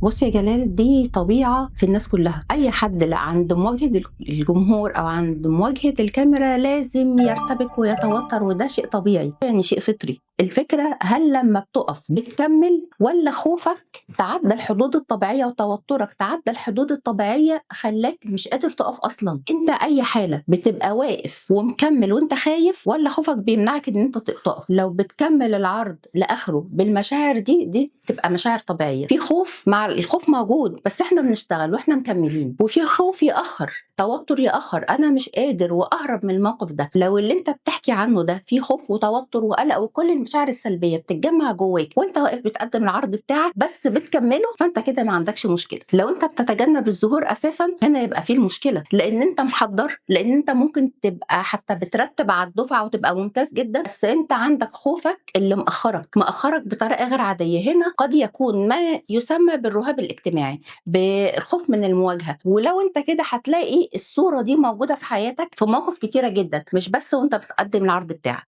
بُص يا جلال، دي طبيعة في الناس كلّها، أي حد عند مواجهة الجمهور أو عند مواجهة الكاميرا لازم يرتبك ويتوتر، وده شيء طبيعي، يعني شيء فطري. الفكرة هل لمّا بتُقف بتكمّل والّا خوفك تعدّى الحدود الطبيعية وتوترك تعدّى الحدود الطبيعية خلّاك مش قادر تُقف أصلًا؟ أنت أي حالة بتبقى واقف ومكمّل وأنت خايف والّا خوفك بيمنعك إن أنت تُقف؟ لو بتكمّل العرض لآخره بالمشاعر دي تبقى مشاعر طبيعية. في خوف مع الخوف موجود، بس إحنا بنشتغل وإحنا مكمّلين، وفي خوف يأخّر، توتر يأخّر، أنا مش قادر وأهرب من الموقف ده. لو اللي أنت بتحكي عنه ده فيه خوف وتوتر وقلق وكل المشاعر السلبية بتتجمّع جواك وأنت واقف بتقدّم العرض بتاعك بس بتكمّله، فأنت كده ما عندكش مشكلة. لو أنت بتتجنب الظهور أساسًا، هنا يبقى في المشكلة، لإن أنت محضّر، لإن أنت ممكن تبقى حتى بترتّب على الدفعة وتبقى ممتاز جدًا، بس أنت عندك خوفك اللي مأخّرك بطريقة غير عادية. هنا قد يكون ما يسمى بالرهاب الاجتماعي، بالخوف من المواجهة. ولو أنت كده هتلاقي الصورة دي موجودة في حياتك في مواقف كتيرة جدًا، مش بس وأنت بتقدّم العرض بتاعك.